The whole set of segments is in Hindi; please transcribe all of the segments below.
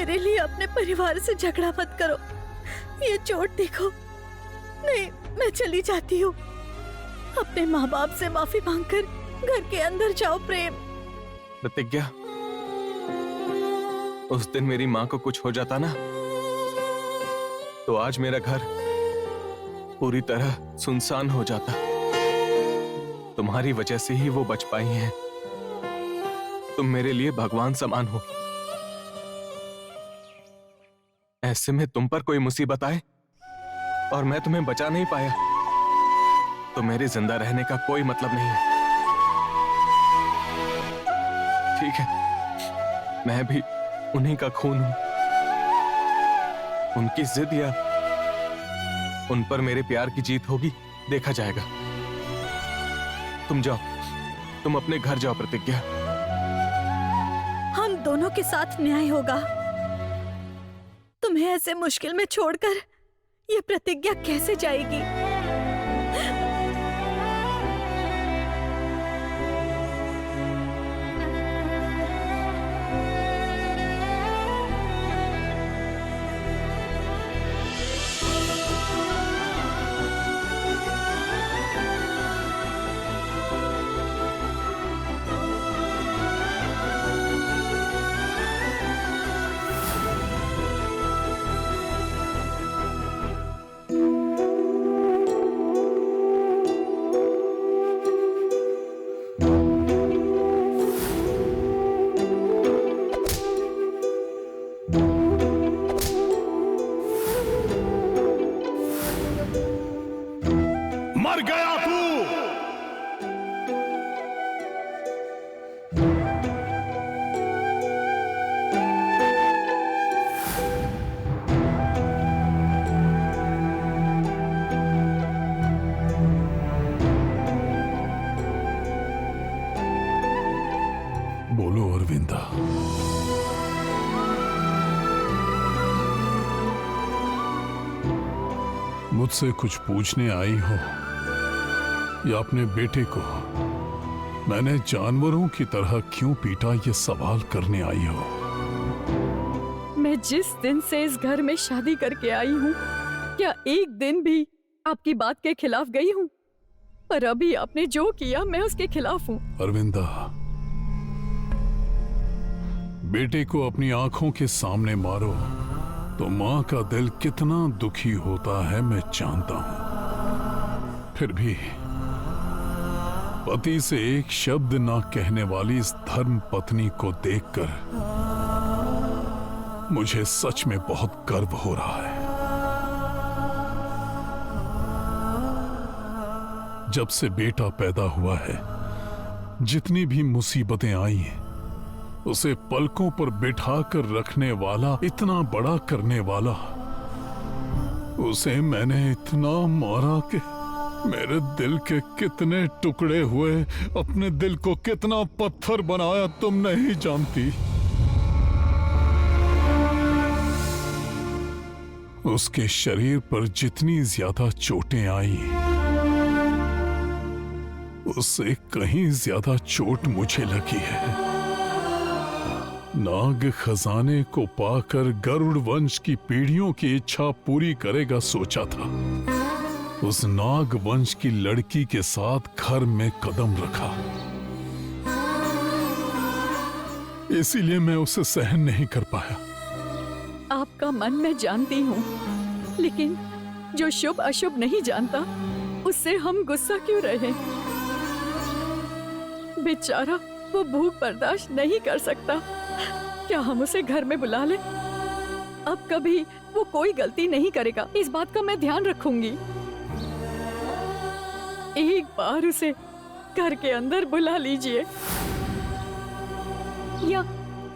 मेरे लिए अपने परिवार से झगड़ा मत करो। ये चोट देखो। नहीं, मैं चली जाती हूँ। अपने माँ बाप से माफी मांगकर घर के अंदर जाओ। प्रेम। प्रतिज्ञा, उस दिन मेरी माँ को कुछ हो जाता ना, तो आज मेरा घर पूरी तरह सुनसान हो जाता। तुम्हारी वजह से ही वो बच पाई हैं। तुम मेरे लिए भगवान समान हो। ऐसे में तुम पर कोई मुसीबत आए और मैं तुम्हें बचा नहीं पाया, तो मेरे जिंदा रहने का कोई मतलब नहीं है। ठीक है, मैं भी उन्हीं का खून हूं। उनकी जिद या उन पर मेरे प्यार की जीत होगी, देखा जाएगा। तुम जाओ, तुम अपने घर जाओ प्रतिज्ञा। हम दोनों के साथ न्याय होगा। तुम्हें ऐसे मुश्किल में छोड़कर ये प्रतिज्ञा कैसे जाएगी? मर गया तू। बोलो अरविंदा, मुझसे कुछ पूछने आई हो या अपने बेटे को मैंने जानवरों की तरह क्यों पीटा, ये सवाल करने आई हो? मैं जिस दिन से इस घर में शादी करके आई हूँ, क्या एक दिन भी आपकी बात के खिलाफ गई हूँ? पर अभी आपने जो किया, मैं उसके खिलाफ हूँ। अरविंदा, बेटे को अपनी आंखों के सामने मारो तो मां का दिल कितना दुखी होता है मैं जानता हूं। फिर भी पति से एक शब्द ना कहने वाली इस धर्म पत्नी को देखकर मुझे सच में बहुत गर्व हो रहा है। जब से बेटा पैदा हुआ है, जितनी भी मुसीबतें आई हैं, उसे पलकों पर बिठाकर रखने वाला, इतना बड़ा करने वाला, उसे मैंने इतना मारा कि मेरे दिल के कितने टुकड़े हुए, अपने दिल को कितना पत्थर बनाया तुम नहीं जानती। उसके शरीर पर जितनी ज्यादा चोटें आई, उससे कहीं ज्यादा चोट मुझे लगी है। नाग खजाने को पाकर गरुड़ वंश की पीढ़ियों की इच्छा पूरी करेगा सोचा था। उस नाग वंश की लड़की के साथ घर में कदम रखा, इसीलिए मैं उसे सहन नहीं कर पाया। आपका मन मैं जानती हूँ, लेकिन जो शुभ अशुभ नहीं जानता, उससे हम गुस्सा क्यों रहे? बेचारा वो भूख बर्दाश्त नहीं कर सकता। क्या हम उसे घर में बुला लें? अब कभी वो कोई गलती नहीं करेगा, इस बात का मैं ध्यान रखूंगी। एक बार उसे घर के अंदर बुला लीजिए, या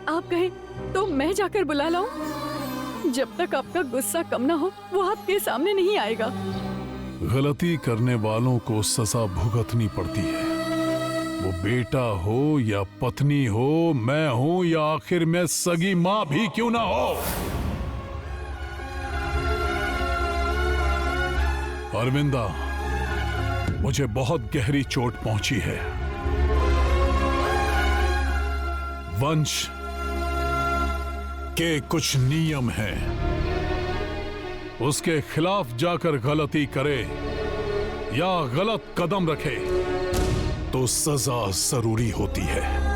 आप कहें तो मैं जाकर बुला लाऊं? जब तक आपका गुस्सा कम ना हो, वो आपके सामने नहीं आएगा। गलती करने वालों को सजा भुगतनी पड़ती है, वो बेटा हो या पत्नी हो, मैं हूं या आखिर में सगी मां भी क्यों ना हो। अरविंदा, मुझे बहुत गहरी चोट पहुंची है। वंश के कुछ नियम हैं। उसके खिलाफ जाकर गलती करे या गलत कदम रखे तो सजा जरूरी होती है।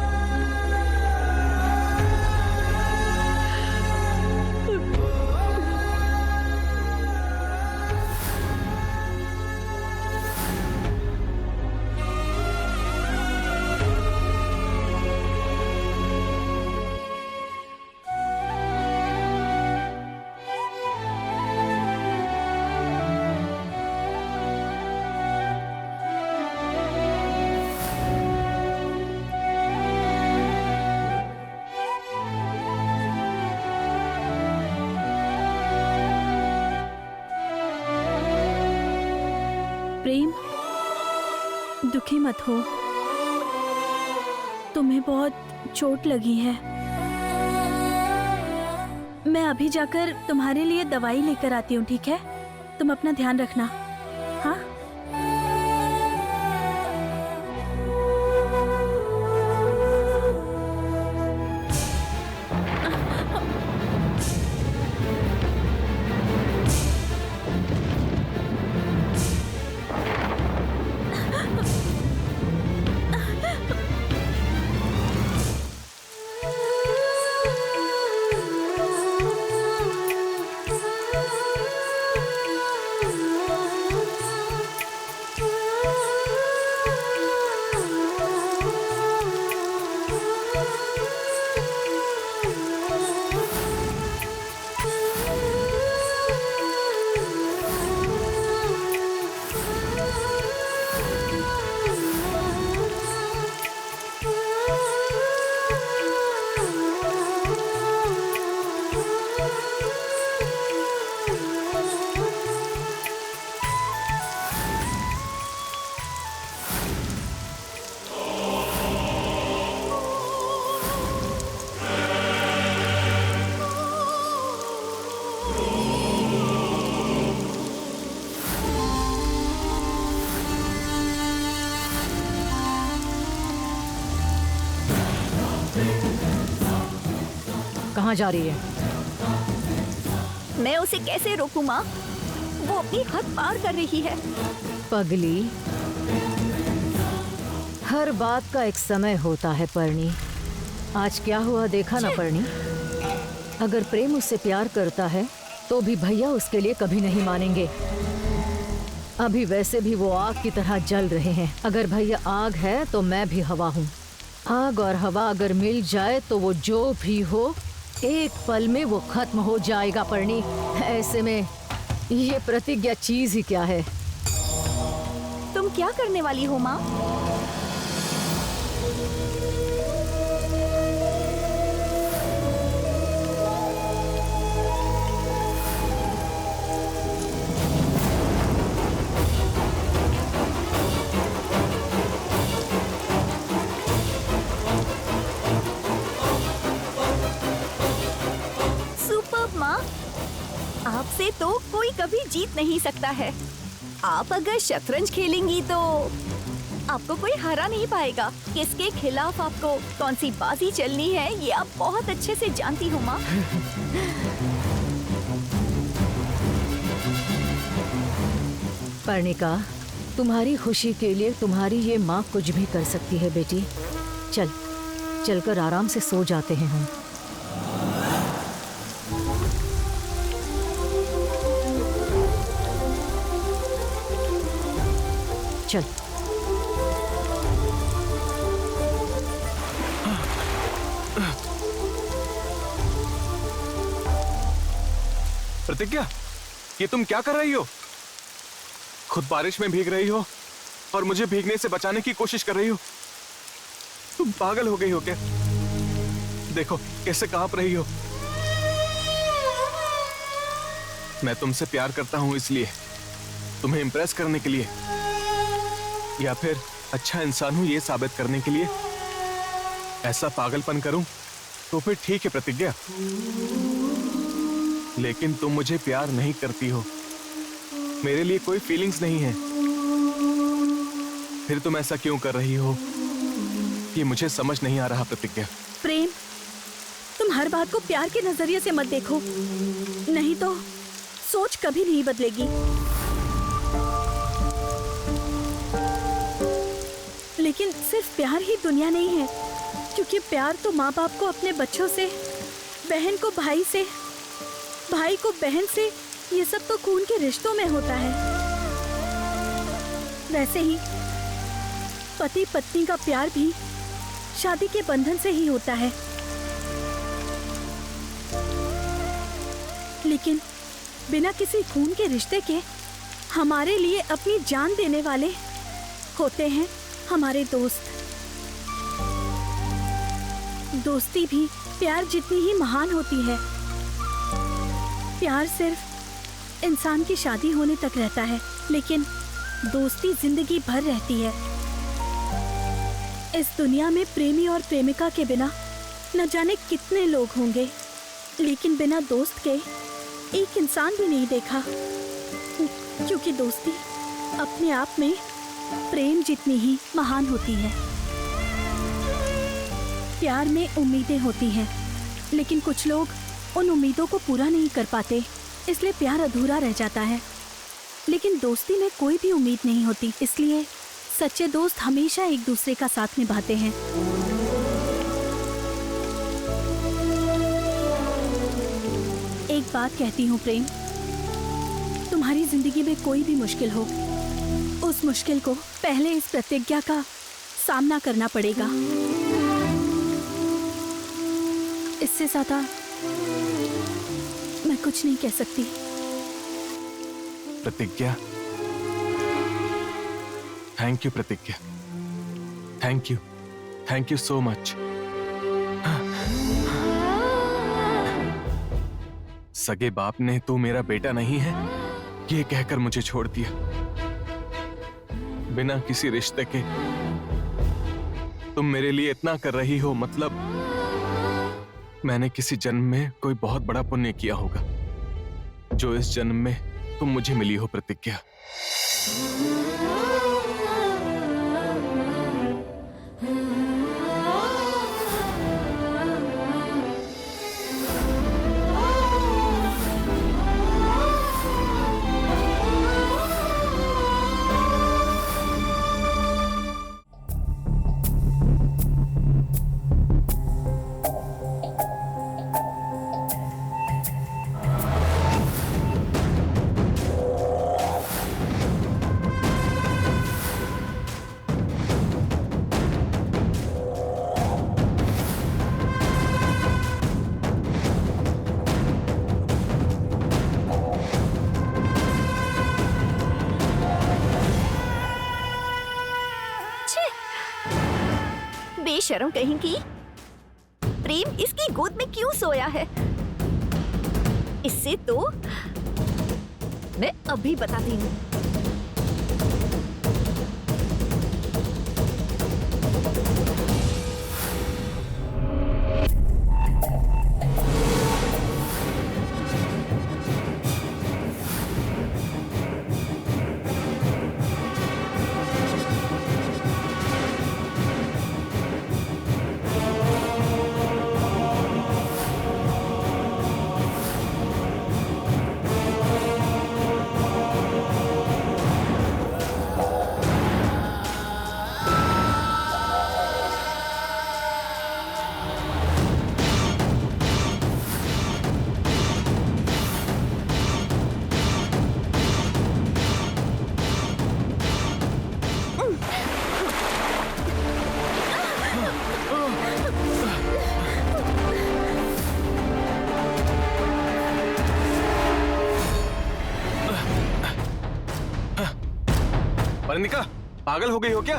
प्रेम, दुखी मत हो। तुम्हें बहुत चोट लगी है। मैं अभी जाकर तुम्हारे लिए दवाई लेकर आती हूँ, ठीक है? तुम अपना ध्यान रखना, हाँ? कहाँ जा रही है? मैं उसे कैसे रोकूं माँ? वो अपनी हद पार कर रही है। पगली, हर बात का एक समय होता है परनी। आज क्या हुआ देखा ना परनी? अगर प्रेम उससे प्यार करता है तो भी भैया उसके लिए कभी नहीं मानेंगे। अभी वैसे भी वो आग की तरह जल रहे हैं। अगर भैया आग है तो मैं भी हवा हूँ। आग और हवा अगर मिल जाए तो वो जो भी हो एक पल में वो खत्म हो जाएगा परनी। ऐसे में ये प्रतिज्ञा चीज ही क्या है? तुम क्या करने वाली हो माँ? आपसे तो कोई कभी जीत नहीं सकता है। आप अगर शतरंज खेलेंगी तो आपको कोई हरा नहीं पाएगा। किसके खिलाफ आपको कौन सी बाजी चलनी है ये आप बहुत अच्छे से जानती हो माँ। पर्णिका, तुम्हारी खुशी के लिए तुम्हारी ये माँ कुछ भी कर सकती है बेटी। चलकर आराम से सो जाते हैं हम। चल। प्रतिज्ञा, ये तुम क्या कर रही हो? खुद बारिश में भीग रही हो और मुझे भीगने से बचाने की कोशिश कर रही हो। तुम पागल हो गई हो क्या? देखो कैसे कांप रही हो। मैं तुमसे प्यार करता हूं इसलिए, तुम्हें इंप्रेस करने के लिए, या फिर अच्छा इंसान हूं ये साबित करने के लिए ऐसा पागलपन करूं तो फिर ठीक है प्रतिज्ञा। लेकिन तुम मुझे प्यार नहीं करती हो, मेरे लिए कोई फीलिंग्स नहीं है। फिर तुम ऐसा क्यों कर रही हो ये मुझे समझ नहीं आ रहा प्रतिज्ञा। प्रेम, तुम हर बात को प्यार के नजरिए से मत देखो, नहीं तो सोच कभी नहीं बदलेगी। लेकिन सिर्फ प्यार ही दुनिया नहीं है, क्योंकि प्यार तो माँ बाप को अपने बच्चों से, बहन को भाई से, भाई को बहन से, ये सब तो खून के रिश्तों में होता है। वैसे ही पति पत्नी का प्यार भी शादी के बंधन से ही होता है। लेकिन बिना किसी खून के रिश्ते के हमारे लिए अपनी जान देने वाले होते हैं हमारे दोस्त। दोस्ती भी प्यार जितनी ही महान होती है। प्यार सिर्फ इंसान की शादी होने तक रहता है, लेकिन दोस्ती जिंदगी भर रहती है। इस दुनिया में प्रेमी और प्रेमिका के बिना न जाने कितने लोग होंगे, लेकिन बिना दोस्त के एक इंसान भी नहीं देखा, क्योंकि दोस्ती अपने आप में प्रेम जितनी ही महान होती है। प्यार में उम्मीदें होती हैं, लेकिन कुछ लोग उन उम्मीदों को पूरा नहीं कर पाते, इसलिए प्यार अधूरा रह जाता है। लेकिन दोस्ती में कोई भी उम्मीद नहीं होती, इसलिए सच्चे दोस्त हमेशा एक दूसरे का साथ निभाते हैं। एक बात कहती हूँ प्रेम, तुम्हारी जिंदगी में कोई भी मुश्किल हो, उस मुश्किल को पहले इस प्रतिज्ञा का सामना करना पड़ेगा। इससे ज्यादा मैं कुछ नहीं कह सकती। प्रतिज्ञा? थैंक यू प्रतिज्ञा, थैंक यू सो मच। सगे बाप ने तू मेरा बेटा नहीं है ये कहकर मुझे छोड़ दिया, बिना किसी रिश्ते के तुम मेरे लिए इतना कर रही हो, मतलब मैंने किसी जन्म में कोई बहुत बड़ा पुण्य किया होगा जो इस जन्म में तुम मुझे मिली हो प्रतिज्ञा। बेशर्म कहीं की, प्रेम इसकी गोद में क्यों सोया है? इससे तो मैं अभी बताती हूँ। परिणिका, पागल हो गई हो क्या?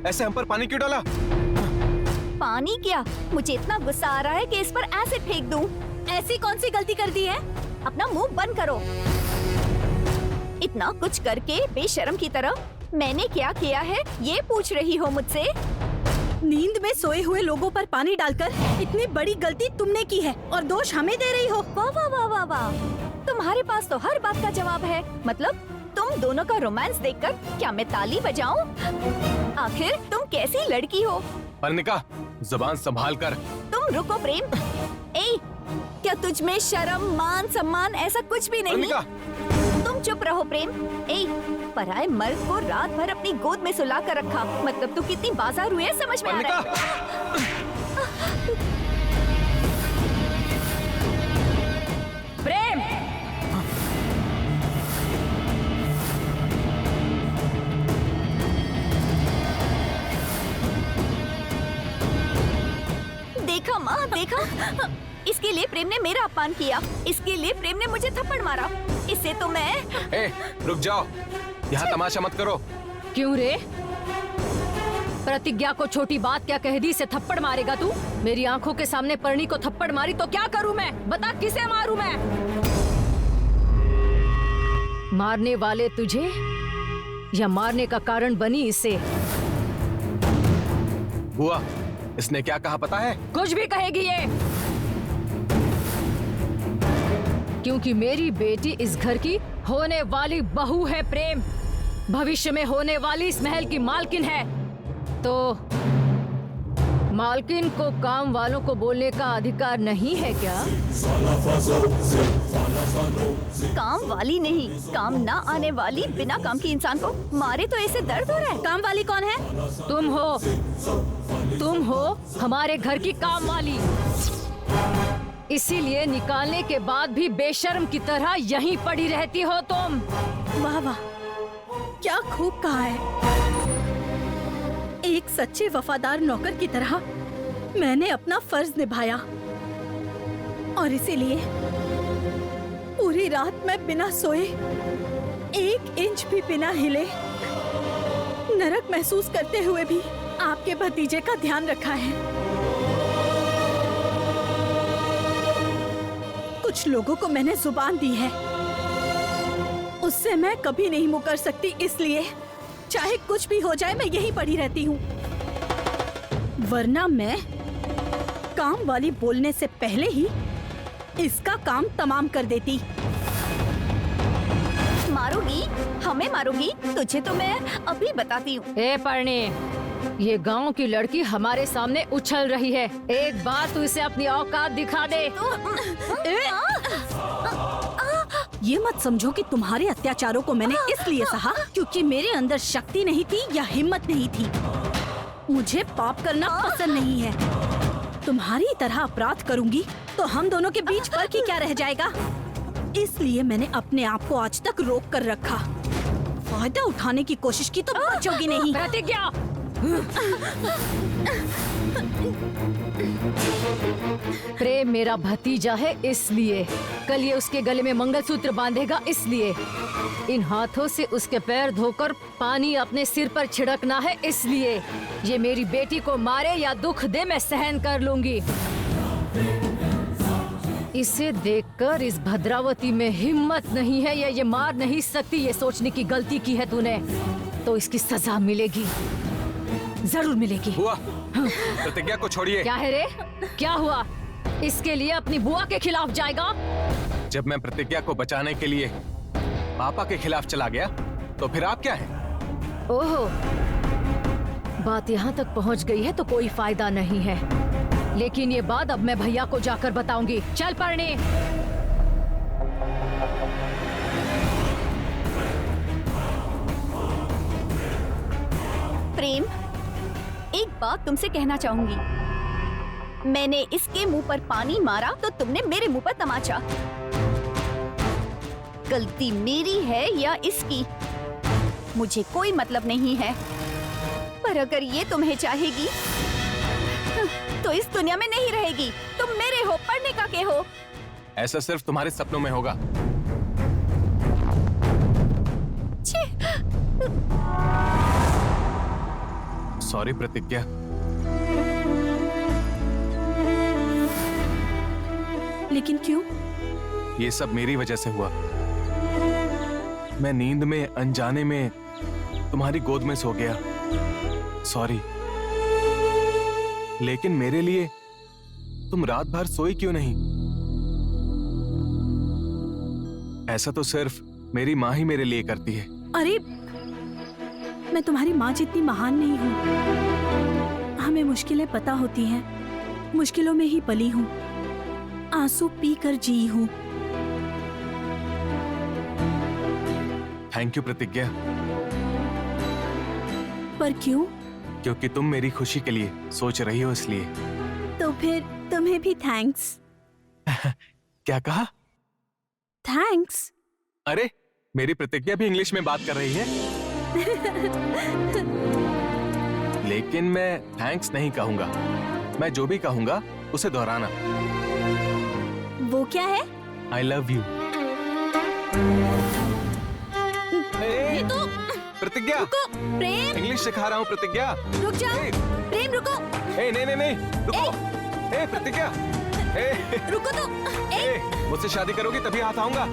ऐसे हम पर पानी क्यों डाला? पानी क्या? मुझे इतना गुस्सा आ रहा है कि इस पर एसिड फेंक दूं। ऐसी कौन सी गलती कर दी है? अपना मुंह बंद करो। इतना कुछ करके बेशर्म की तरह मैंने क्या किया है ये पूछ रही हो मुझसे? नींद में सोए हुए लोगों पर पानी डालकर इतनी बड़ी गलती तुमने की है और दोष हमें दे रही हो। वाह वाह वाह वाह वाह, तुम्हारे पास तो हर बात का जवाब है। मतलब तुम दोनों का रोमांस देखकर क्या मैं ताली बजाऊं? आखिर तुम कैसी लड़की हो? परिणिका, जुबान संभाल कर। तुम रुको प्रेम। ए, क्या तुझ में शर्म, मान, सम्मान ऐसा कुछ भी नहीं? अनिका, तुम चुप रहो प्रेम। ए, पराये मर्द को रात भर अपनी गोद में सुला कर रखा, मतलब तू कितनी बाजार हुई है समझ में आ रहा है? प्रेम, देखा माँ, देखा, इसके लिए प्रेम ने मेरा अपमान किया, इसके लिए प्रेम ने मुझे थप्पड़ मारा, इससे तो मैं। ए, रुक जाओ, यहाँ तमाशा मत करो। क्यों रे? प्रतिज्ञा को छोटी बात क्या कह दी से थप्पड़ मारेगा तू? मेरी आंखों के सामने पर्णी को थप्पड़ मारी तो क्या करूं मैं? बता, किसे मारूं मैं? मारने वाले तुझे या मारने का कारण बनी इसे? बुआ, इसने क्या कहा पता है? कुछ भी कहेगी ये, क्योंकि मेरी बेटी इस घर की होने वाली बहू है प्रेम, भविष्य में होने वाली इस महल की मालकिन है। तो मालकिन को काम वालों को बोलने का अधिकार नहीं है क्या? काम वाली नहीं, काम ना आने वाली बिना काम की इंसान को मारे तो ऐसे दर्द हो रहा है। काम वाली कौन है? तुम हो हमारे घर की काम वाली, इसीलिए निकालने के बाद भी बेशर्म की तरह यहीं पड़ी रहती हो तुम। वाह वाह, क्या खूब कहा है। एक सच्चे वफादार नौकर की तरह मैंने अपना फर्ज निभाया और इसीलिए पूरी रात मैं बिना सोए, 1 इंच भी बिना हिले, नरक महसूस करते हुए भी आपके भतीजे का ध्यान रखा है। कुछ लोगों को मैंने जुबान दी है, उससे मैं कभी नहीं मुकर सकती, इसलिए चाहे कुछ भी हो जाए मैं यहीं पड़ी रहती हूँ। वरना मैं काम वाली बोलने से पहले ही इसका काम तमाम कर देती। मारोगी? हमें मारोगी? तुझे तो मैं अभी बताती हूँ। ए पर्णी, ये गांव की लड़की हमारे सामने उछल रही है, एक बार तू इसे अपनी औकात दिखा दे। ये मत समझो कि तुम्हारे अत्याचारों को मैंने इसलिए सहा क्योंकि मेरे अंदर शक्ति नहीं थी या हिम्मत नहीं थी। मुझे पाप करना पसंद नहीं है। तुम्हारी तरह अपराध करूंगी तो हम दोनों के बीच फर्क ही क्या रह जाएगा? इसलिए मैंने अपने आप को आज तक रोक कर रखा। फायदा उठाने की कोशिश की तो बचोगी नहीं। प्रतिज्ञा, प्रेम मेरा भतीजा है इसलिए, कल ये उसके गले में मंगलसूत्र बांधेगा इसलिए, इन हाथों से उसके पैर धोकर पानी अपने सिर पर छिड़कना है इसलिए, ये मेरी बेटी को मारे या दुख दे मैं सहन कर लूंगी। इसे देखकर इस भद्रावती में हिम्मत नहीं है या ये मार नहीं सकती, ये सोचने की गलती की है तूने, तो इसकी सजा मिलेगी, जरूर मिलेगी। बुआ, प्रतिज्ञा को छोड़िए। क्या है रे? क्या हुआ? इसके लिए अपनी बुआ के खिलाफ जाएगा? जब मैं प्रतिज्ञा को बचाने के लिए पापा के खिलाफ चला गया तो फिर आप क्या हैं? ओहो, बात यहाँ तक पहुँच गई है तो कोई फायदा नहीं है, लेकिन ये बात अब मैं भैया को जाकर बताऊंगी। चल पर्णी। प्रेम, एक बात तुमसे कहना चाहूंगी। मैंने इसके मुंह पर पानी मारा तो तुमने मेरे मुंह पर तमाचा। गलती मेरी है या इसकी, मुझे कोई मतलब नहीं है, पर अगर ये तुम्हें चाहेगी तो इस दुनिया में नहीं रहेगी। तुम मेरे हो, पढ़ने का के हो। ऐसा सिर्फ तुम्हारे सपनों में होगा। सॉरी प्रतिज्ञा। लेकिन क्यों? ये सब मेरी वजह से हुआ। मैं नींद में अनजाने में तुम्हारी गोद में सो गया, सॉरी। लेकिन मेरे लिए तुम रात भर सोई क्यों नहीं? ऐसा तो सिर्फ मेरी माँ ही मेरे लिए करती है। अरे, मैं तुम्हारी माँ जितनी महान नहीं हूँ। हमें मुश्किलें पता होती हैं, मुश्किलों में ही पली हूँ। आंसू पी कर जी हूँ। थैंक यू प्रतिज्ञा, पर क्यों? क्योंकि तुम मेरी खुशी के लिए सोच रही हो इसलिए। तो फिर तुम्हें भी थैंक्स। क्या कहा? थैंक्स। अरे मेरी प्रतिज्ञा भी इंग्लिश में बात कर रही है। लेकिन मैं थैंक्स नहीं कहूंगा, मैं जो भी कहूंगा उसे दोहराना। वो क्या है? I love you. ये तो प्रतिज्ञा, रुको, प्रेम इंग्लिश सिखा रहा हूँ प्रतिज्ञा। रुक जा। ए, प्रेम रुको, नहीं, रुको। ए प्रतिज्ञा, रुको तो। मुझसे शादी करोगी तभी हाथ आऊंगा।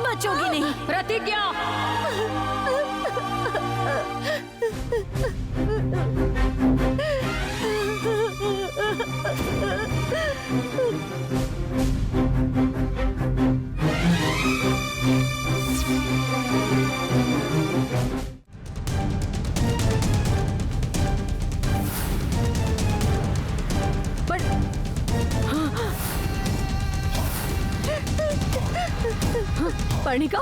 बचोगी नहीं। प्रतिज्ञा, पर्णिका,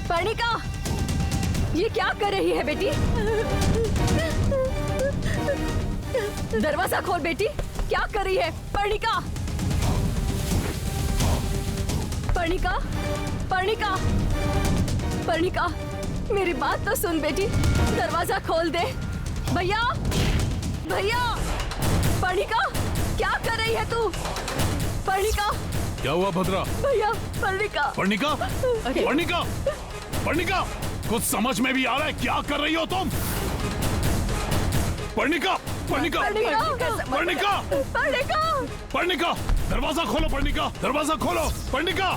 पर्णिका, ये क्या कर रही है बेटी? दरवाजा खोल बेटी, क्या कर रही है? पर्णिका, पर्णिका, पर्णिका, पर्णिका, मेरी बात तो सुन बेटी, दरवाजा खोल दे। भैया, भैया, पर्णिका, क्या कर रही है तू? पर्णिका, क्या हुआ भद्रा? भैया, पर्णिका, पर्णिका, पर्णिका, पर्णिका, कुछ समझ में भी आ रहा है क्या कर रही हो तुम? पर्णिका, पर्णिका, पर्णिका, पर्णिका, पर्णिका, दरवाजा खोलो पर्णिका, दरवाजा खोलो पर्णिका।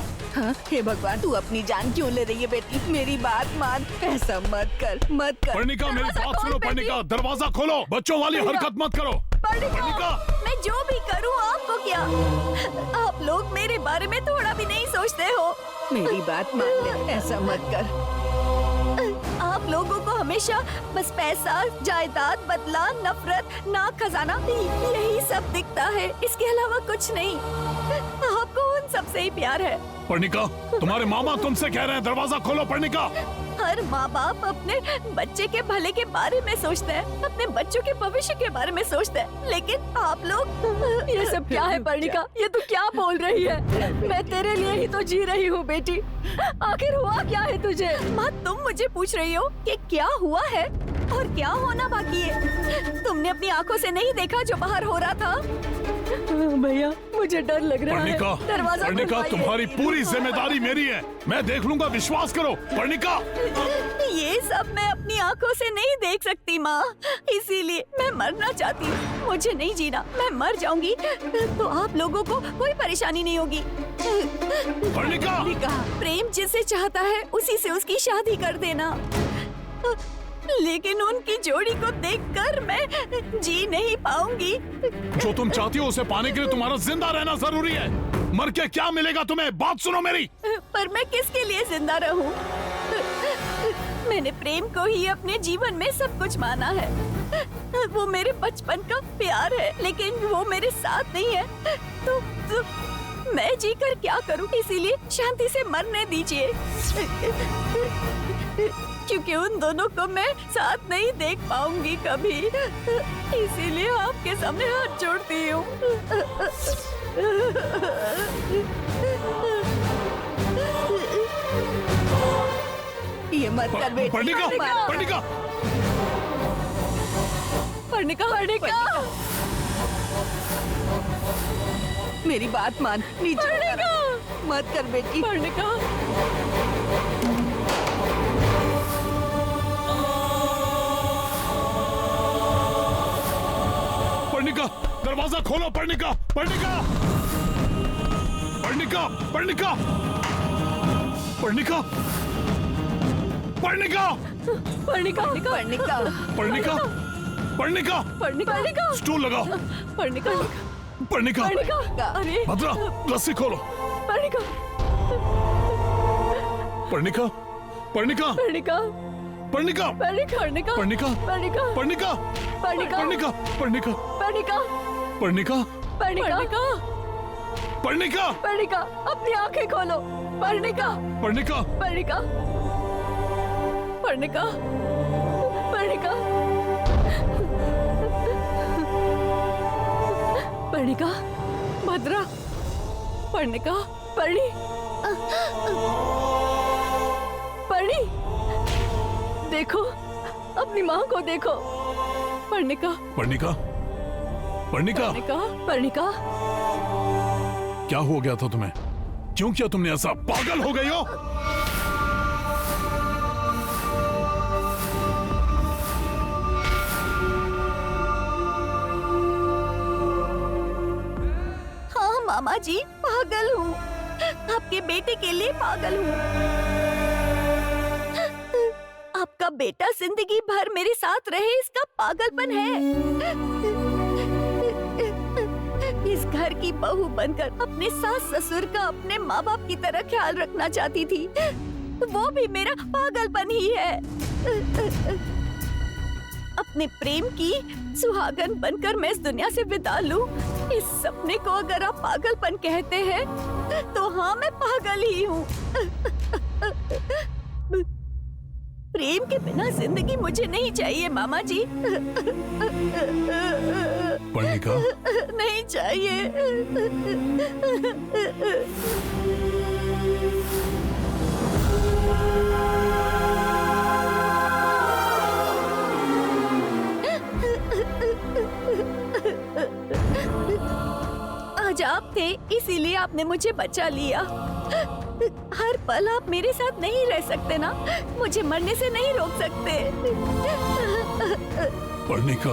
हे भगवान, तू अपनी जान क्यों ले रही है बेटी? मेरी बात मान, ऐसा मत कर, मत कर। पर्णिका मेरी दरवाजा बात खोल सुनो बेटी। पर्णिका, दरवाजा खोलो, बच्चों वाली हरकत मत करो। पर्णिका, मैं जो भी करूं आपको क्या? आप लोग मेरे बारे में थोड़ा भी नहीं सोचते हो। मेरी बात मान ले, ऐसा मत कर। आप लोगों को हमेशा बस पैसा, जायदाद, बदला, नफरत, नाक खजाना, यही सब दिखता है, इसके अलावा कुछ नहीं। आपको उन सब से ही प्यार है। पर्णिका, तुम्हारे मामा तुमसे कह रहे हैं दरवाजा खोलो पर्णिका। हर माँ बाप अपने बच्चे के भले के बारे में सोचते हैं, अपने बच्चों के भविष्य के बारे में सोचते हैं, लेकिन आप लोग ये सब क्या है पर्णिका? ये तू क्या बोल रही है? मैं तेरे लिए ही तो जी रही हूँ बेटी। आखिर हुआ क्या है तुझे? माँ, तुम मुझे पूछ रही हो कि क्या हुआ है और क्या होना बाकी है? तुमने अपनी आंखों से नहीं देखा जो बाहर हो रहा था? भैया, मुझे डर लग रहा है। पर्णिका, दरवाजा पर्णिका, खुलवाइए। तुम्हारी पूरी जिम्मेदारी मेरी है, मैं देख लूंगा, विश्वास करो पर्णिका। ये सब मैं अपनी आंखों से नहीं देख सकती माँ, इसीलिए मैं मरना चाहती हूँ। मुझे नहीं जीना, मैं मर जाऊंगी तो आप लोगों को कोई परेशानी नहीं होगी। पर्णिका, प्रेम जिसे चाहता है उसी से उसकी शादी कर देना, लेकिन उनकी जोड़ी को देखकर मैं जी नहीं पाऊंगी। जो तुम चाहती हो उसे पाने के लिए तुम्हारा जिंदा रहना जरूरी है। मर के क्या मिलेगा तुम्हें? बात सुनो मेरी। पर मैं किसके लिए जिंदा रहूं? मैंने प्रेम को ही अपने जीवन में सब कुछ माना है। वो मेरे बचपन का प्यार है, लेकिन वो मेरे साथ नहीं है। तो मैं जीकर क्या करूं? इसीलिए शांति से मरने दीजिए, क्योंकि उन दोनों को मैं साथ नहीं देख पाऊंगी कभी। इसीलिए आपके सामने हाथ जोड़ती हूँ। ये मत कर बेटी। पर्णिका, पर्णिका, पर्णिका, पर्णिका, मेरी बात मान, नीचे उतर। मत कर बेटी। पर्णिका, पर्णिका, दरवाजा खोलो। पर्णिका, पर्णिका, पर्णिका, पर्णिका, पर्णिका, पर्णिका, पर्णिका, पर्णिका, पर्णिका, पर्णिका, पर्णिका, स्टूल लगाओ। पर्णिका, पर्णिका, पर्णिका, अरे भद्रा, रस्सी खोलो। पर्णिका, पर्णिका, पर्णिका, पर्णिका, पर्णिका, पर्णिका, पर्णिका, पर्णिका, पर्णिका, पर्णिका, पर्णिका, पर्णिका, पर्णिका, पर्णिका, पर्णिका, पर्णिका, पर्णिका, अपनी आंखें खोलो। पर्णिका, पर्णिका, पर्णिका, पर्णिका, पर्णिका, पर्णिका, भद्रा, पर्णिका, पर्णी, पर्णी, देखो, अपनी माँ को देखो। पर्णिका, पर्णिका, पर्णिका, पर्णिका, पर्णिका, क्या हो गया था तुम्हें? क्यों किया तुमने ऐसा? पागल हो गई हो? हाँ मामा जी, पागल हूँ। आपके बेटे के लिए पागल हूँ। आपका बेटा जिंदगी भर मेरे साथ रहे, इसका पागलपन है। इस घर की बहू बनकर अपने सास ससुर का अपने माँ बाप की तरह ख्याल रखना चाहती थी। वो भी मेरा पागलपन ही है। अपने प्रेम की सुहागन बनकर मैं इस दुनिया से विदा लूं, इस सपने को अगर आप पागलपन कहते हैं, तो हाँ, मैं पागल ही हूँ। प्रेम के बिना जिंदगी मुझे नहीं चाहिए मामा जी। पर्णिका, नहीं चाहिए। आज आप थे, इसीलिए आपने मुझे बचा लिया। हर पल आप मेरे साथ नहीं रह सकते ना, मुझे मरने से नहीं रोक सकते। पर्णिका,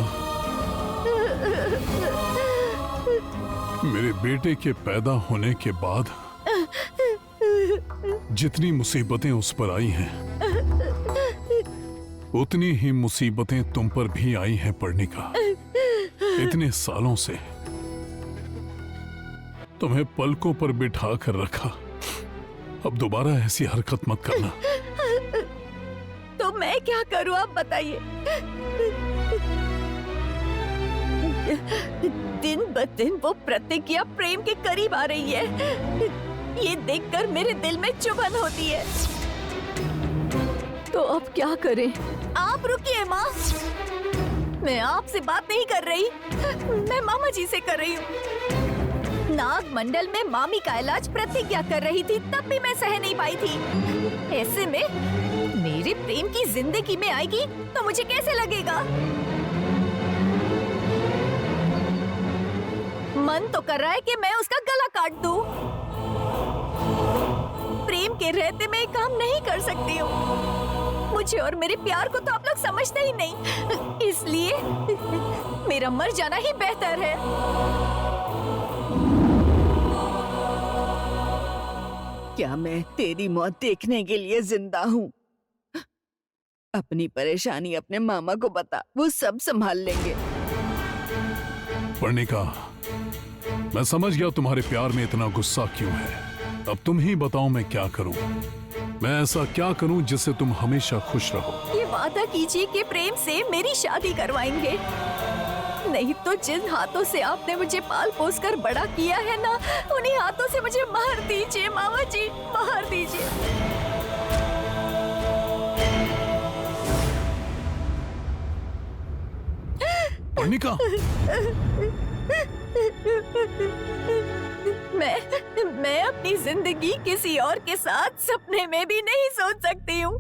मेरे बेटे के पैदा होने के बाद जितनी मुसीबतें उस पर आई हैं, उतनी ही मुसीबतें तुम पर भी आई हैं पर्णिका। इतने सालों से तुम्हें पलकों पर बिठा कर रखा, अब दोबारा ऐसी हरकत मत करना। तो मैं क्या करूं, आप बताइए। दिन ब दिन वो प्रतिज्ञा प्रेम के करीब आ रही है। ये देखकर मेरे दिल में चुभन होती है। तो अब क्या करें? आप रुकिए माँ, मैं आपसे बात नहीं कर रही, मैं मामा जी से कर रही हूँ। नाग मंडल में मामी का इलाज प्रतिज्ञा कर रही थी, तब भी मैं सह नहीं पाई थी। ऐसे में मेरे प्रेम की जिंदगी में आएगी तो मुझे कैसे लगेगा? मन तो कर रहा है कि मैं उसका गला काट दूं। प्रेम के रहते मैं काम नहीं कर सकती हूँ। मुझे और मेरे प्यार को तो आप लोग समझते ही नहीं, इसलिए मेरा मर जाना ही बेहतर है। क्या मैं तेरी मौत देखने के लिए जिंदा हूँ? अपनी परेशानी अपने मामा को बता, वो सब संभाल लेंगे। पर्णिका, मैं समझ गया तुम्हारे प्यार में इतना गुस्सा क्यों है। अब तुम ही बताओ मैं क्या करूं। मैं ऐसा क्या करूं जिससे तुम हमेशा खुश रहो। ये वादा कीजिए कि प्रेम से मेरी शादी करवाएंगे, नहीं तो जिन हाथों से आपने मुझे पाल पोस कर बड़ा किया है ना, उन्हीं हाथों से मुझे मार दीजिए मामा जी, मार दीजिए। पर्णिका, मैं अपनी जिंदगी किसी और के साथ सपने में भी नहीं सोच सकती हूँ।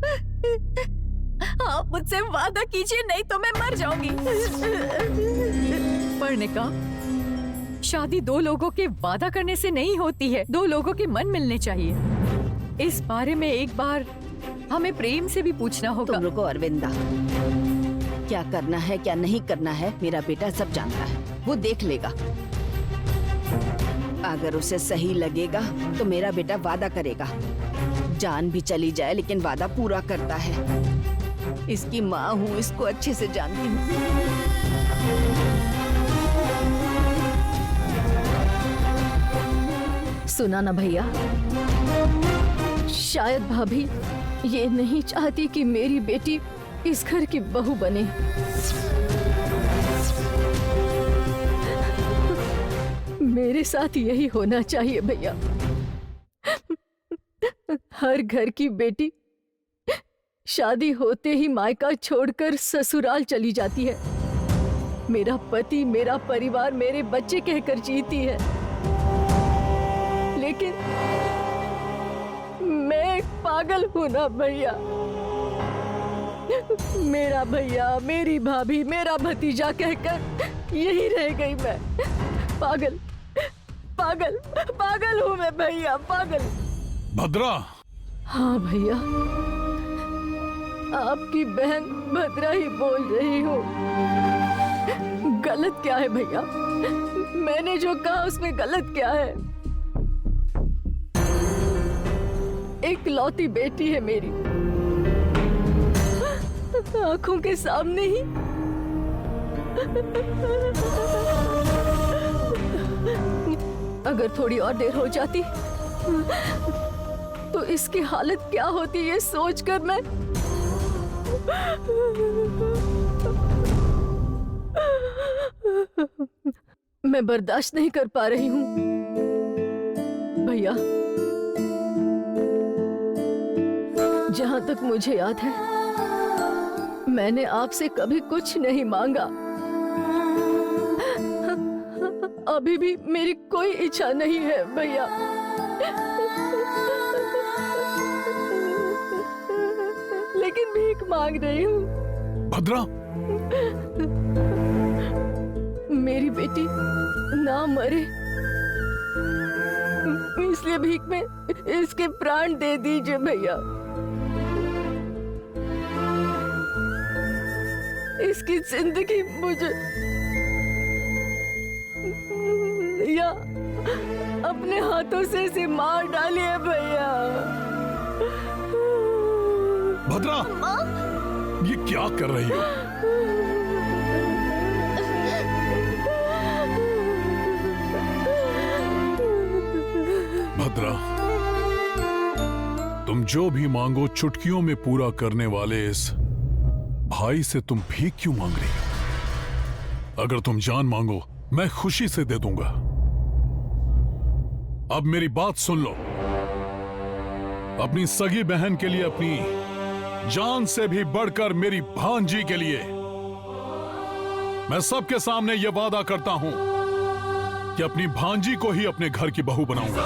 आप मुझसे वादा कीजिए, नहीं तो मैं मर जाऊंगी। पर्णिका, शादी दो लोगों के वादा करने से नहीं होती है, दो लोगों के मन मिलने चाहिए। इस बारे में एक बार हमें प्रेम से भी पूछना होगा। तुम रुको अरविंदा, क्या करना है क्या नहीं करना है मेरा बेटा सब जानता है, वो देख लेगा। अगर उसे सही लगेगा तो मेरा बेटा वादा करेगा, जान भी चली जाए लेकिन वादा पूरा करता है। इसकी माँ हूँ, इसको अच्छे से जानती हूँ। सुना ना भैया, शायद भाभी ये नहीं चाहती कि मेरी बेटी इस घर की बहू बने। मेरे साथ यही होना चाहिए भैया। हर घर की बेटी शादी होते ही मायका छोड़कर ससुराल चली जाती है। मेरा पति, मेरा परिवार, मेरे बच्चे कहकर जीती है, लेकिन मैं एक पागल हूं ना भैया। मेरा भैया, मेरी भाभी, मेरा भतीजा कहकर यही रह गई मैं। पागल पागल पागल हूं मैं भैया, पागल। भद्रा। हाँ भैया, आपकी बहन भद्रा ही बोल रही हूँ। गलत क्या है भैया? मैंने जो कहा उसमें गलत क्या है? एक लौती बेटी है मेरी, आंखों के सामने ही अगर थोड़ी और देर हो जाती तो इसकी हालत क्या होती, ये सोचकर मैं बर्दाश्त नहीं कर पा रही हूँ भैया। जहां तक मुझे याद है, मैंने आपसे कभी कुछ नहीं मांगा। अभी भी मेरी कोई इच्छा नहीं है भैया। लेकिन भीख मांग रही हूँ। भद्रा, मेरी बेटी ना मरे, इसलिए भीख में इसके प्राण दे दीजिए भैया। इसकी जिंदगी मुझे या अपने हाथों से इसे मार डालिए भैया। भद्रा, ये क्या कर रही हो? भद्रा, तुम जो भी मांगो चुटकियों में पूरा करने वाले इस भाई से तुम भीख क्यों मांग रही हो? अगर तुम जान मांगो मैं खुशी से दे दूंगा। अब मेरी बात सुन लो। अपनी सगी बहन के लिए, अपनी जान से भी बढ़कर मेरी भांजी के लिए मैं सबके सामने यह वादा करता हूं कि अपनी भांजी को ही अपने घर की बहू बनाऊंगा।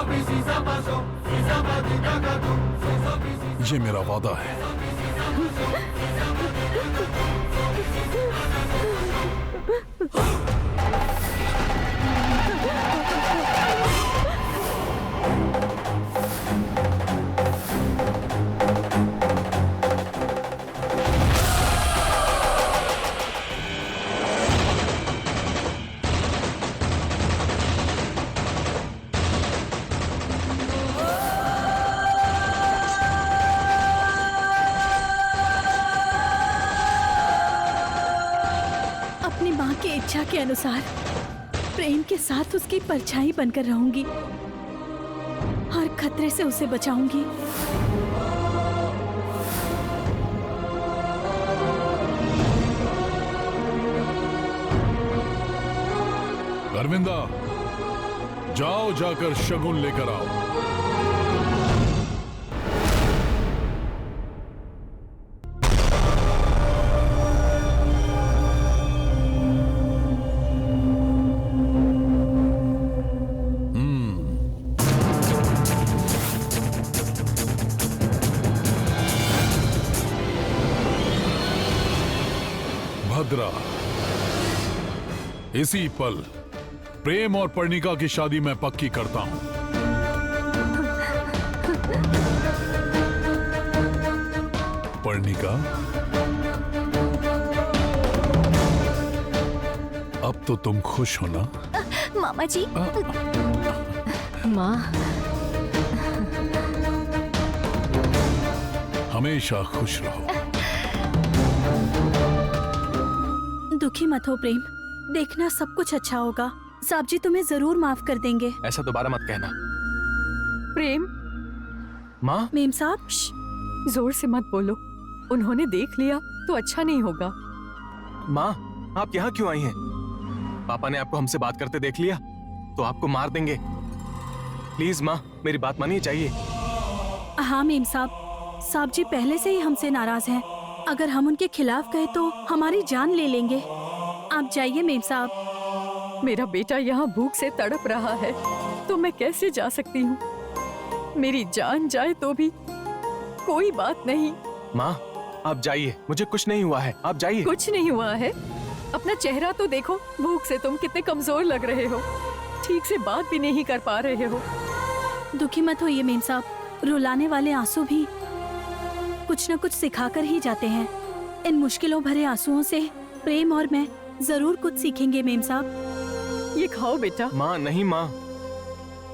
ये मेरा वादा है। अपनी माँ की इच्छा के अनुसार प्रेम के साथ उसकी परछाई बनकर रहूंगी, हर खतरे से उसे बचाऊंगी। अरविंदा, जाओ जाकर शगुन लेकर आओ। भद्रा, इसी पल प्रेम और पर्णिका की शादी मैं पक्की करता हूं। पर्णिका, अब तो तुम खुश हो ना? मामा जी, माँ, हमेशा खुश रहो। दुखी मत हो प्रेम, देखना सब कुछ अच्छा होगा। साहब जी तुम्हें जरूर माफ कर देंगे। ऐसा दोबारा मत कहना। प्रेम, माँ, मेम साहब, जोर से मत बोलो। उन्होंने देख लिया तो अच्छा नहीं होगा। माँ, आप यहाँ क्यों आई हैं? पापा ने आपको हमसे बात करते देख लिया तो आपको मार देंगे। प्लीज माँ, मेरी बात मानिए चाहिए। हाँ मेम साहब, साहब जी पहले से ही हमसे नाराज हैं। अगर हम उनके खिलाफ गए तो हमारी जान ले लेंगे। आप जाइए मेम साहब। मेरा बेटा यहाँ भूख से तड़प रहा है तो मैं कैसे जा सकती हूँ? मेरी जान जाए तो भी कोई बात नहीं। माँ, आप जाइए, मुझे कुछ नहीं हुआ है, आप जाइए। कुछ नहीं हुआ है? अपना चेहरा तो देखो, भूख से तुम कितने कमजोर लग रहे हो, ठीक से बात भी नहीं कर पा रहे हो। दुखी मत होइए मेम साहब, रुलाने वाले आंसू भी कुछ न कुछ सिखा कर ही जाते हैं। इन मुश्किलों भरे आंसुओं से प्रेम और मैं जरूर कुछ सीखेंगे मेम साहब। ये खाओ बेटा। माँ, नहीं माँ।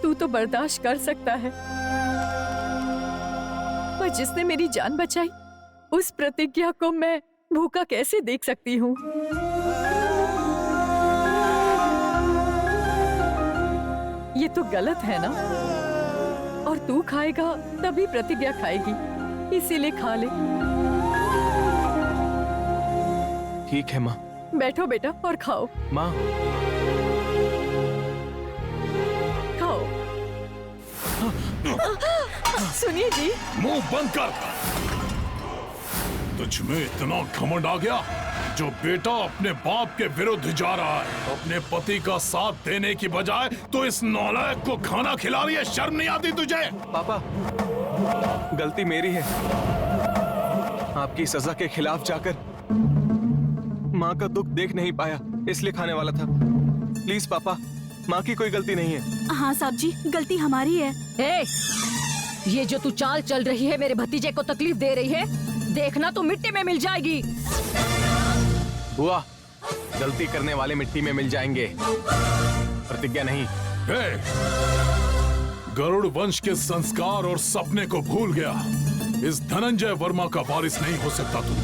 तू तो बर्दाश्त कर सकता है, पर जिसने मेरी जान बचाई उस प्रतिज्ञा को मैं भूखा कैसे देख सकती हूँ? ये तो गलत है ना? और तू खाएगा तभी प्रतिज्ञा खाएगी, इसीलिए खा ले। ठीक है माँ। बैठो बेटा और खाओ। माँ, खाओ। सुनिए जी, मुंह बंद कर। तुझ में इतना घमंड आ गया जो बेटा अपने बाप के विरुद्ध जा रहा है, अपने पति का साथ देने की बजाय तो इस नालायक को खाना खिला रही है। शर्म नहीं आती तुझे? पापा, गलती मेरी है। आपकी सजा के खिलाफ जाकर माँ का दुख देख नहीं पाया, इसलिए खाने वाला था। प्लीज पापा, माँ की कोई गलती नहीं है। हाँ साहब जी, गलती हमारी है। ए, ये जो तू चाल चल रही है मेरे भतीजे को तकलीफ दे रही है, देखना तो मिट्टी में मिल जाएगी। बुआ, गलती करने वाले मिट्टी में मिल जाएंगे, प्रतिज्ञा नहीं। गरुड़ वंश के संस्कार और सपने को भूल गया। इस धनंजय वर्मा का वारिस नहीं हो सकता तू।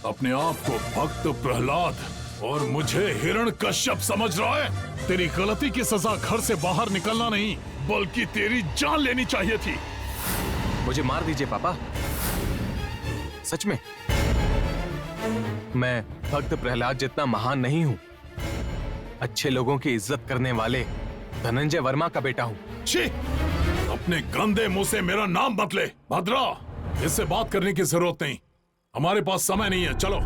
अपने आप को भक्त प्रहलाद और मुझे हिरण्यकश्यप समझ रहा है? तेरी गलती की सजा घर से बाहर निकलना नहीं, बल्कि तेरी जान लेनी चाहिए थी। मुझे मार दीजिए पापा, सच में। मैं भक्त प्रहलाद जितना महान नहीं हूँ। अच्छे लोगों की इज्जत करने वाले धनंजय वर्मा का बेटा हूँ। छी! अपने गंदे मुंह से मेरा नाम मत ले। भद्रा, इससे बात करने की जरूरत नहीं, हमारे पास समय नहीं है। चलो।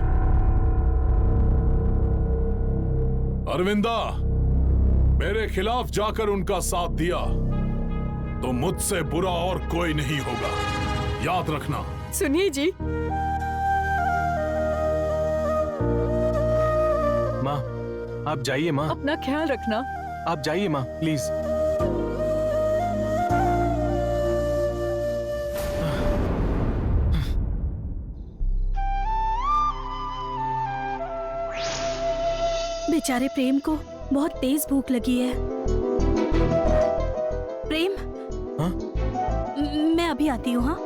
अरविंदा, मेरे खिलाफ जाकर उनका साथ दिया तो मुझसे बुरा और कोई नहीं होगा, याद रखना। सुनिए जी। माँ, आप जाइए माँ। अपना ख्याल रखना। आप जाइए माँ, प्लीज। बेचारे प्रेम को बहुत तेज भूख लगी है। प्रेम, हाँ? मैं अभी आती हूँ। हाँ,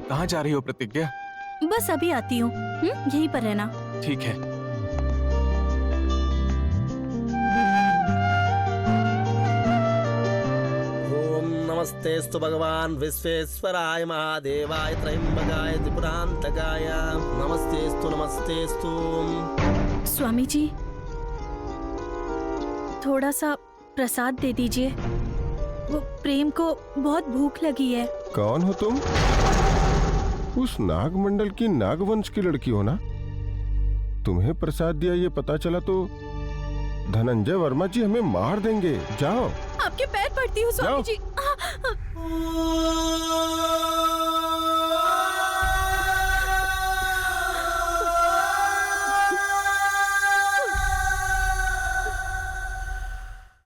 कहाँ जा रही हो प्रतिज्ञा? बस अभी आती हूँ। यहीं पर रहना। ठीक है। नमस्तेस्तु भगवान विश्वेश्वराय महादेवाय त्रयंबकाय त्रिपुरांतकाय नमस्तेस्तु नमस्तेस्तु। स्वामी जी, थोड़ा सा प्रसाद दे दीजिए। वो प्रेम को बहुत भूख लगी है। कौन हो तुम? उस नागमंडल की नागवंश की लड़की हो ना? तुम्हें प्रसाद दिया ये पता चला तो धनंजय वर्मा जी हमें मार देंगे। जाओ। आपके पैर पड़ती हूँ स्वामी जी।